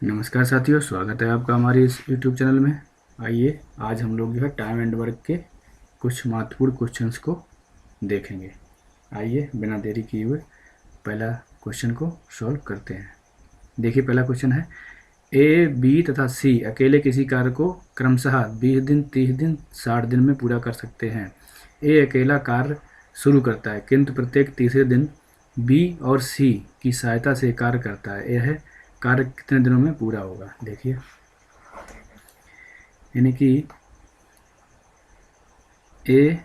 नमस्कार साथियों, स्वागत है आपका हमारे इस यूट्यूब चैनल में। आइए आज हम लोग जो है टाइम एंड वर्क के कुछ महत्वपूर्ण क्वेश्चंस को देखेंगे। आइए बिना देरी किए हुए पहला क्वेश्चन को सॉल्व करते हैं। देखिए पहला क्वेश्चन है, ए, बी तथा सी अकेले किसी कार्य को क्रमशः 20 दिन, 30 दिन, 60 दिन में पूरा कर सकते हैं। ए अकेला कार्य शुरू करता है किंतु प्रत्येक तीसरे दिन बी और सी की सहायता से कार्य करता है। यह कार्य कितने दिनों में पूरा होगा? देखिए, यानी कि ए,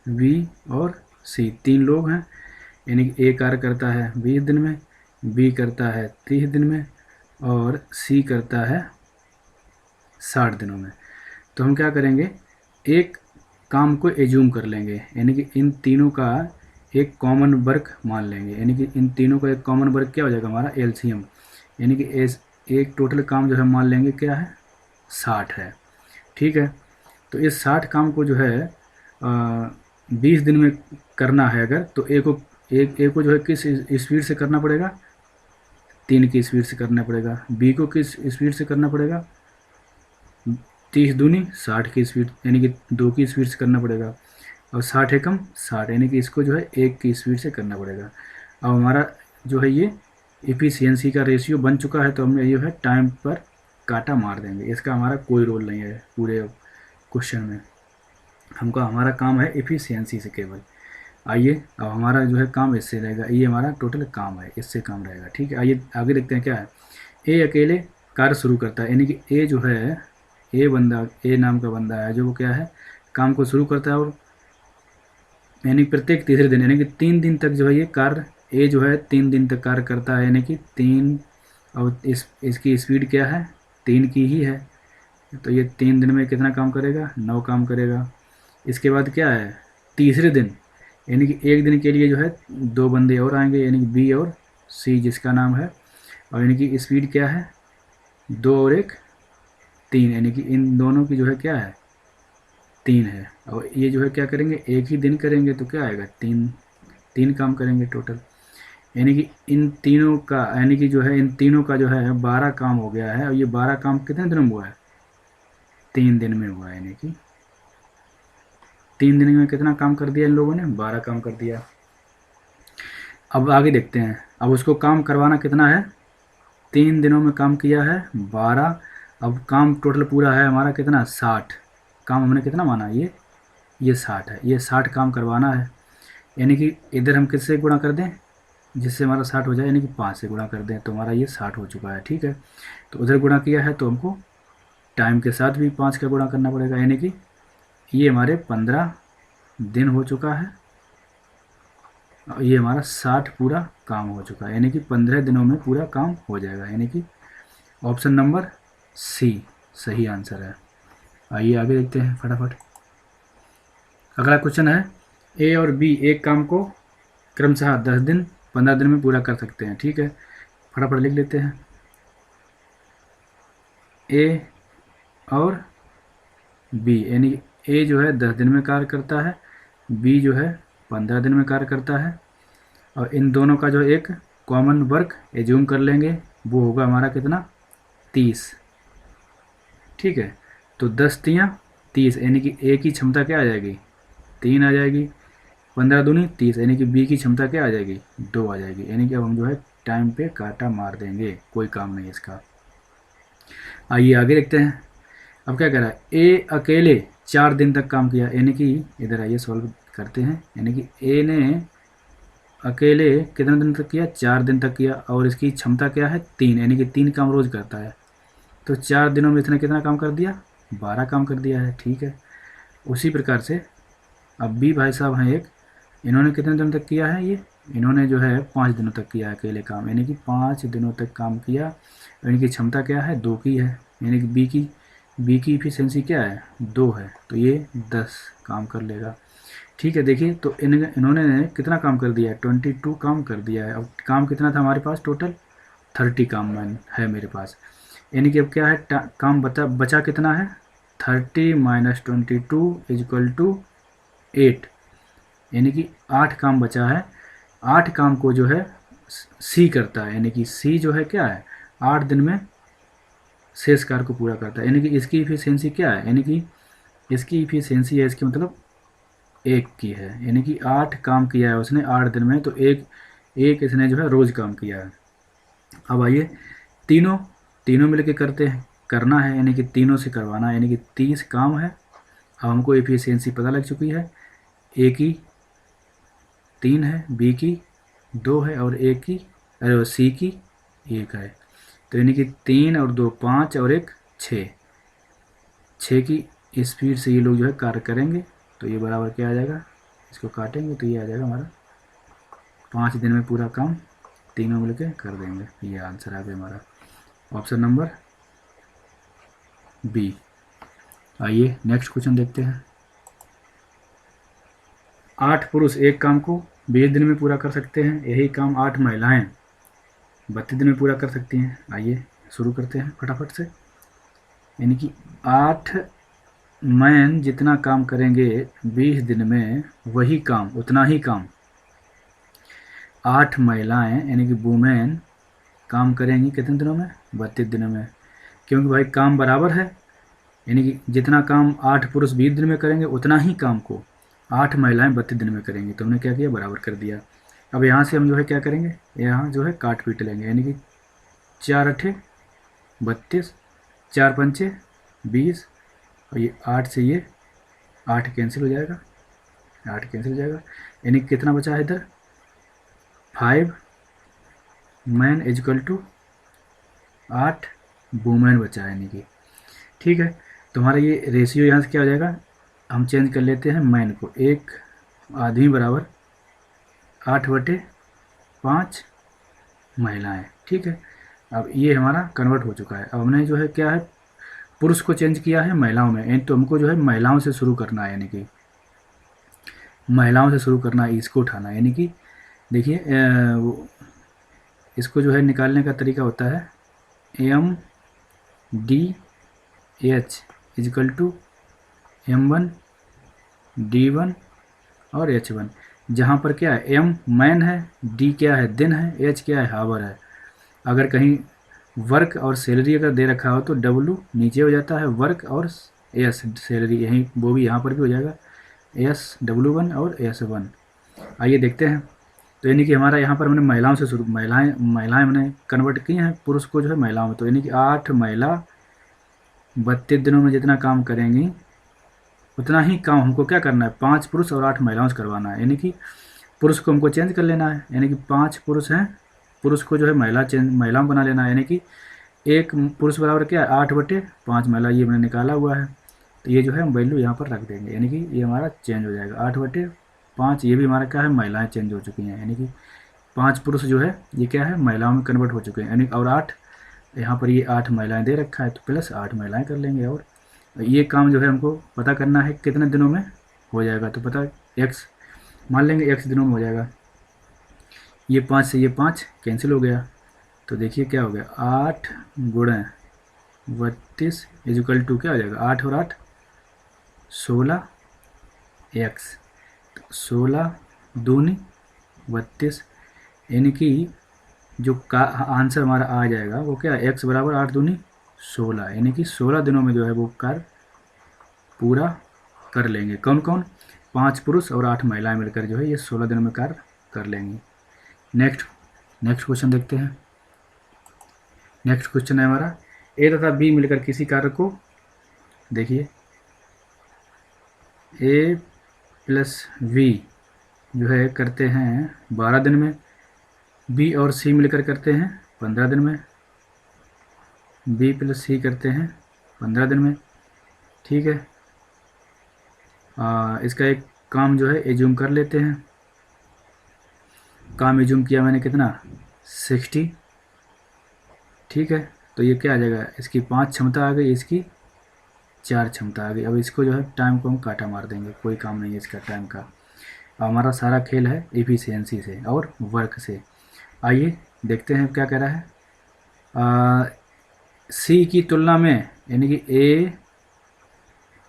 बी और सी तीन लोग हैं। यानी कि ए कार्य करता है 20 दिन में, बी करता है 30 दिन में और सी करता है 60 दिनों में। तो हम क्या करेंगे, एक काम को एज्यूम कर लेंगे, यानी कि इन तीनों का एक कॉमन वर्क मान लेंगे। यानी कि इन तीनों का एक कॉमन वर्क क्या हो जाएगा, हमारा एलसीएम। यानी कि एक टोटल काम जो है मान लेंगे क्या है, 60 है। ठीक है, तो इस 60 काम को जो है 20 दिन में करना है अगर, तो ए को जो है किस स्पीड से करना पड़ेगा, 3 की स्पीड से करना पड़ेगा। बी को किस स्पीड से करना पड़ेगा, 30 दूनी 60 की स्पीड, यानी कि 2 की स्पीड से करना पड़ेगा। और 60 एकम 60, यानी कि इसको जो है 1 की स्पीड से करना पड़ेगा। अब हमारा जो है ये इफ़िशियंसी का रेशियो बन चुका है, तो हम ये है टाइम पर काटा मार देंगे। इसका हमारा कोई रोल नहीं है पूरे क्वेश्चन में। हमारा काम है इफ़िशियंसी से केवल। आइए अब हमारा जो है काम इससे रहेगा, ये हमारा टोटल काम है, इससे काम रहेगा। ठीक है, आइए आगे देखते हैं क्या है। ए अकेले कार्य शुरू करता है, यानी कि ए जो है, ए नाम का बंदा है जो वो क्या है, काम को शुरू करता है। और यानी प्रत्येक तीसरे दिन, यानी कि 3 दिन तक जो है ये कार्य, ए जो है 3 दिन तक कार्य करता है। यानी कि 3, और इसकी स्पीड क्या है, 3 की ही है। तो ये 3 दिन में कितना काम करेगा, 9 काम करेगा। इसके बाद क्या है, तीसरे दिन, यानी कि एक दिन के लिए जो है 2 बंदे और आएंगे, यानी कि बी और सी जिसका नाम है। और यानी कि स्पीड क्या है, 2 और 1 3, यानी कि इन दोनों की जो है क्या है, 3 है। और ये जो है क्या करेंगे, एक ही दिन करेंगे तो क्या आएगा, 3 काम करेंगे टोटल। यानी कि इन तीनों का, यानी कि जो है इन तीनों का जो है 12 काम हो गया है। और ये 12 काम कितने दिन में हुआ है, 3 दिन में हुआ है। यानी कि 3 दिन में कितना काम कर दिया इन लोगों ने, 12 काम कर दिया। अब आगे देखते हैं, अब उसको काम करवाना कितना है, 3 दिनों में काम किया है 12। अब काम टोटल पूरा है हमारा कितना, 60 काम हमने कितना माना, ये 60 है, ये 60 काम करवाना है। यानी कि इधर हम किससे गुणा कर दें, जिससे हमारा 60 हो जाए, यानी कि 5 से गुणा कर दें तो हमारा ये 60 हो चुका है। ठीक है, तो उधर गुणा किया है तो हमको टाइम के साथ भी 5 का गुणा करना पड़ेगा। यानी कि ये हमारे 15 दिन हो चुका है। और ये हमारा 60 पूरा काम हो चुका है, यानी कि 15 दिनों में पूरा काम हो जाएगा। यानी कि ऑप्शन नंबर सी सही आंसर है। आइए आगे देखते हैं फटाफट। अगला क्वेश्चन है, ए और बी एक काम को क्रमशः 10 दिन, 15 दिन में पूरा कर सकते हैं। ठीक है, फटाफट लिख लेते हैं। ए और बी, यानी ए जो है 10 दिन में कार्य करता है, बी जो है 15 दिन में कार्य करता है। और इन दोनों का जो एक कॉमन वर्क एज्यूम कर लेंगे, वो होगा हमारा कितना, 30। ठीक है, तो 10 तियाँ 30, यानी कि ए की क्षमता क्या आ जाएगी, 3 आ जाएगी। 15 दूनी 30, यानी कि बी की क्षमता क्या आ जाएगी, 2 आ जाएगी। यानी कि अब हम जो है टाइम पे काटा मार देंगे, कोई काम नहीं इसका। आइए आगे देखते हैं। अब क्या कह रहा है, ए अकेले 4 दिन तक काम किया, यानी कि इधर आइए सॉल्व करते हैं। यानी कि ए ने अकेले कितने दिन तक किया, 4 दिन तक किया। और इसकी क्षमता क्या है, 3, यानी कि 3 काम रोज करता है। तो 4 दिनों में इसने कितना काम कर दिया, 12 काम कर दिया है। ठीक है, उसी प्रकार से अब भी भाई साहब हैं एक, इन्होंने कितने दिनों तक किया है, ये इन्होंने जो है 5 दिनों तक किया है अकेले काम, यानी कि 5 दिनों तक काम किया। और इनकी क्षमता क्या है, 2 की है। यानी कि बी की इफिशियंसी क्या है, 2 है, तो ये 10 काम कर लेगा। ठीक है, देखिए तो इन्होंने कितना काम कर दिया है, 22 काम कर दिया है। अब काम कितना था हमारे पास, टोटल 30 काम है मेरे पास। यानी कि अब क्या है, काम बचा कितना है, 30 माइनस 22 इजक्वल टू 8, यानी कि 8 काम बचा है। 8 काम को जो है सी करता है, यानी कि सी जो है क्या है, 8 दिन में शेष कार्य को पूरा करता है। यानी कि इसकी इफिशियंसी क्या है, यानी कि इसकी इफिशियंसी है, इसकी मतलब 1 की है। यानी कि 8 काम किया है उसने 8 दिन में, तो एक इसने जो है रोज़ काम किया है। अब आइए तीनों तीनों मिलके करना है, यानी कि तीनों से करवाना है, यानी कि 30 काम है। अब हमको एफिशिएंसी पता लग चुकी है, ए की 3 है, बी की 2 है और सी की 1 है। तो यानी कि 3 और 2 5 और 1 6 की स्पीड से ये लोग जो है कार्य करेंगे। तो ये बराबर क्या आ जाएगा, इसको काटेंगे तो ये आ जाएगा हमारा 5 दिन में पूरा काम तीनों मिलके कर देंगे। ये आंसर आ गया हमारा ऑप्शन नंबर बी। आइए नेक्स्ट क्वेश्चन देखते हैं। 8 पुरुष एक काम को 20 दिन में पूरा कर सकते हैं, यही काम 8 महिलाएं 32 दिन में पूरा कर सकती हैं। आइए शुरू करते हैं फटाफट से। यानी कि 8 मैन जितना काम करेंगे 20 दिन में, वही काम उतना ही काम 8 महिलाएं यानी कि वुमेन काम करेंगी कितने दिनों में, 32 दिनों में। क्योंकि भाई काम बराबर है, यानी कि जितना काम 8 पुरुष 20 दिन में करेंगे उतना ही काम को 8 महिलाएं 32 दिन में करेंगी। तो हमने क्या किया, बराबर कर दिया। अब यहाँ से हम जो है क्या करेंगे, यहाँ जो है काट पीट लेंगे, यानी कि 4 अठे 32, 4 पंचे 20 और ये 8 से ये 8 कैंसिल हो जाएगा, 8 कैंसिल हो जाएगा। यानी कितना बचा है इधर, 5 मैन इजकल टू 8 वुमेन बचा है, यानी कि ठीक है। तुम्हारा ये रेशियो यहाँ से क्या हो जाएगा, हम चेंज कर लेते हैं मैन को, एक आदमी बराबर 8/5 महिलाएं, ठीक है। अब ये हमारा कन्वर्ट हो चुका है। अब हमने जो है क्या है, पुरुष को चेंज किया है महिलाओं में, तो हमको जो है महिलाओं से शुरू करना है, यानी कि महिलाओं से शुरू करना है, इसको उठाना है। यानी कि देखिए इसको जो है निकालने का तरीका होता है MDH is equal to M1 D1 और H1, जहाँ पर क्या है M मैन है, D क्या है दिन है, H क्या है हावर है। अगर कहीं वर्क और सैलरी अगर दे रखा हो तो W नीचे हो जाता है, वर्क और S सैलरी, यहीं वो भी यहाँ पर भी हो जाएगा SW1 और S1। आइए देखते हैं। तो यानी कि हमारा यहाँ पर हमने महिलाओं से शुरू, महिलाएं हमने कन्वर्ट की हैं पुरुष को जो है महिलाओं में। तो यानी कि 8 महिला 32 दिनों में जितना काम करेंगी उतना ही काम हमको क्या करना है, 5 पुरुष और 8 महिलाओं से करवाना है। यानी कि पुरुष को हमको चेंज कर लेना है, यानी कि 5 पुरुष हैं, पुरुष को जो है महिलाओं बना लेना है। यानी कि एक पुरुष बराबर क्या है 8/5 महिला, ये मैंने निकाला हुआ है। तो ये जो है हम वैल्यू यहाँ पर रख देंगे, यानी कि ये हमारा चेंज हो जाएगा 8/5। ये भी हमारा क्या है, महिलाएं चेंज हो चुकी हैं, यानी कि 5 पुरुष जो है ये क्या है महिलाओं में कन्वर्ट हो चुके हैं, यानी और 8 यहाँ पर ये 8 महिलाएं दे रखा है, तो प्लस 8 महिलाएं कर लेंगे। और ये काम जो है हमको पता करना है कितने दिनों में हो जाएगा, तो पता x मान लेंगे x दिनों में हो जाएगा। ये 5 से ये 5 कैंसिल हो गया, तो देखिए क्या हो गया 8 गुणे 32 इजकल टू क्या हो जाएगा 8 और 8 16 x, 16 दूनी 32, यानी कि जो का आंसर हमारा आ जाएगा वो क्या है x बराबर 8 दूनी 16, यानी कि 16 दिनों में जो है वो कार्य पूरा कर लेंगे। कौन कौन, 5 पुरुष और 8 महिलाएं मिलकर जो है ये 16 दिनों में कार्य कर लेंगी। नेक्स्ट क्वेश्चन देखते हैं। नेक्स्ट क्वेश्चन है हमारा, ए तथा बी मिलकर किसी कार्य को, देखिए ए प्लस वी जो है करते हैं 12 दिन में, बी और सी मिलकर करते हैं 15 दिन में, बी प्लस सी करते हैं 15 दिन में, ठीक है। इसका एक काम जो है एज्यूम कर लेते हैं। काम एज्यूम किया मैंने कितना 60, ठीक है। तो ये क्या आ जाएगा, इसकी 5 क्षमता आ गई, इसकी 4 क्षमता आ गई। अब इसको जो है टाइम को हम काटा मार देंगे, कोई काम नहीं है इसका टाइम का। हमारा सारा खेल है एफिशिएंसी से और वर्क से। आइए देखते हैं क्या कह रहा है। सी की तुलना में, यानी कि ए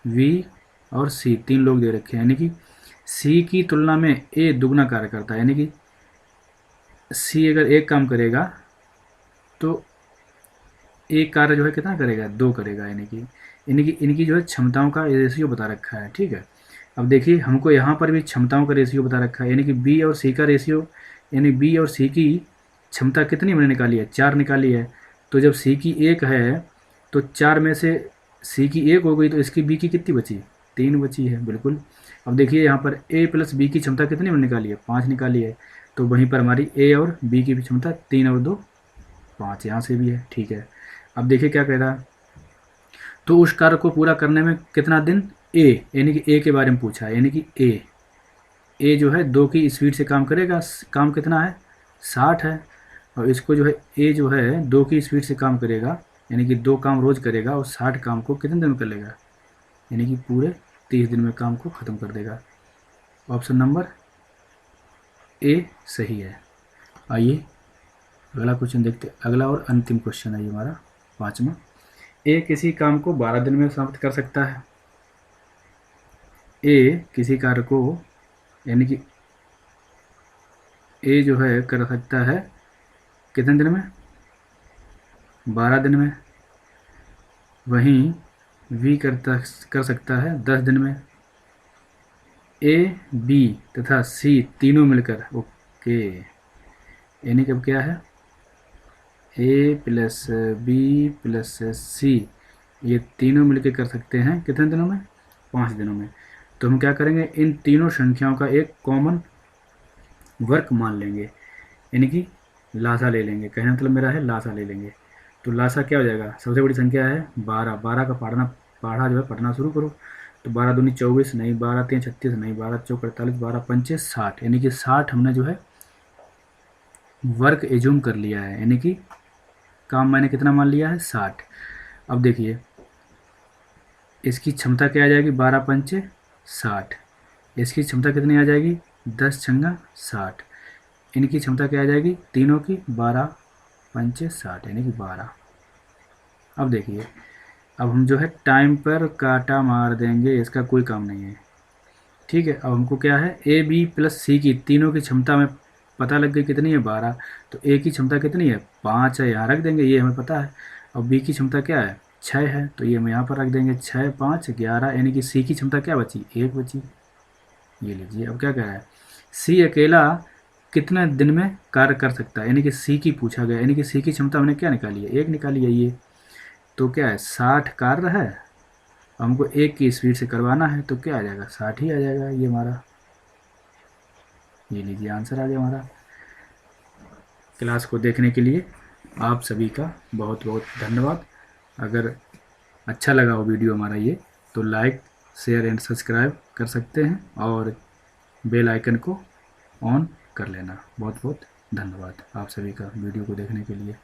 वी और सी 3 लोग दे रखे हैं, यानी कि सी की तुलना में ए दुगना कार्य करता है, यानी कि सी अगर एक काम करेगा तो एक कार्य जो है कितना करेगा, 2 करेगा, यानी कि इनकी जो है क्षमताओं का रेशियो बता रखा है, ठीक है। अब देखिए हमको यहाँ पर भी क्षमताओं का रेशियो बता रखा है, यानी कि बी और सी का रेशियो, यानी बी और सी की क्षमता कितनी मैंने निकाली है, 4 निकाली है। तो जब सी की 1 है तो 4 में से सी की 1 हो गई, तो इसकी बी की कितनी बची, 3 बची है, बिल्कुल। अब देखिए यहाँ पर ए प्लस बी की क्षमता कितनी मैंने निकाली है, 5 निकाली है। तो वहीं पर हमारी ए और बी की भी क्षमता 3 और 2 5, यहाँ से भी है, ठीक है। अब देखिए क्या कह रहा है, तो उस कार्य को पूरा करने में कितना दिन, ए, यानी कि ए के बारे में पूछा है, यानी कि ए जो है 2 की स्पीड से काम करेगा, काम कितना है, 60 है। और इसको जो है ए जो है 2 की स्पीड से काम करेगा, यानी कि 2 काम रोज़ करेगा और 60 काम को कितने दिन में कर लेगा, यानी कि पूरे 30 दिन में काम को ख़त्म कर देगा। ऑप्शन नंबर ए सही है। आइए अगला क्वेश्चन देखते, अगला और अंतिम क्वेश्चन है ये हमारा 5वां। ए किसी काम को 12 दिन में समाप्त कर सकता है। ए किसी कार्य को, यानी कि ए जो है कर सकता है कितने दिन में, 12 दिन में। वहीं वी कर सकता है 10 दिन में। ए बी तथा सी तीनों मिलकर, ओके, यानी कि अब क्या है, ए प्लस बी प्लस सी, ये तीनों मिलकर कर सकते हैं कितने दिनों में, 5 दिनों में। तो हम क्या करेंगे, इन तीनों संख्याओं का एक कॉमन वर्क मान लेंगे, यानी कि लासा ले लेंगे, कहने मतलब मेरा है लासा ले लेंगे। तो लासा क्या हो जाएगा, सबसे बड़ी संख्या है 12, 12 का पढ़ा जो है पढ़ना शुरू करो। तो 12 दूनी 24 नहीं, 12 3 36 नहीं, 12 चौक 48, 12 पंचे 60, यानी कि 60 हमने जो है वर्क एज्यूम कर लिया है, यानी कि काम मैंने कितना मान लिया है, 60। अब देखिए इसकी क्षमता क्या आ जाएगी, 12 पंचे 60। इसकी क्षमता कितनी आ जाएगी, 10 छंगा 60। इनकी क्षमता क्या आ जाएगी, तीनों की 12 पंचे 60, यानी कि 12। अब देखिए अब हम जो है टाइम पर काटा मार देंगे, इसका कोई काम नहीं है, ठीक है। अब हमको क्या है, ए बी प्लस सी की तीनों की क्षमता में पता लग गई कितनी है, 12। तो ए की क्षमता कितनी है, 5 है, यहाँ रख देंगे, ये हमें पता है। और बी की क्षमता क्या है, 6 है, तो ये हम यहाँ पर रख देंगे, 6 5 11, यानी कि सी की क्षमता क्या बची, 1 बची। ये लीजिए अब क्या कह रहा है, सी अकेला कितने दिन में कार्य कर सकता है, यानी कि सी की पूछा गया, यानी कि सी की क्षमता हमने क्या निकाली है, 1 निकाली है ये। तो क्या है, 60 कार्य है, हमको 1 की स्पीड से करवाना है, तो क्या आ जाएगा, 60 ही आ जाएगा ये हमारा। ये लीजिए आंसर आ गया हमारा। क्लास को देखने के लिए आप सभी का बहुत बहुत धन्यवाद। अगर अच्छा लगा हो वीडियो हमारा ये, तो लाइक शेयर एंड सब्सक्राइब कर सकते हैं और बेल आइकन को ऑन कर लेना। बहुत बहुत धन्यवाद आप सभी का वीडियो को देखने के लिए।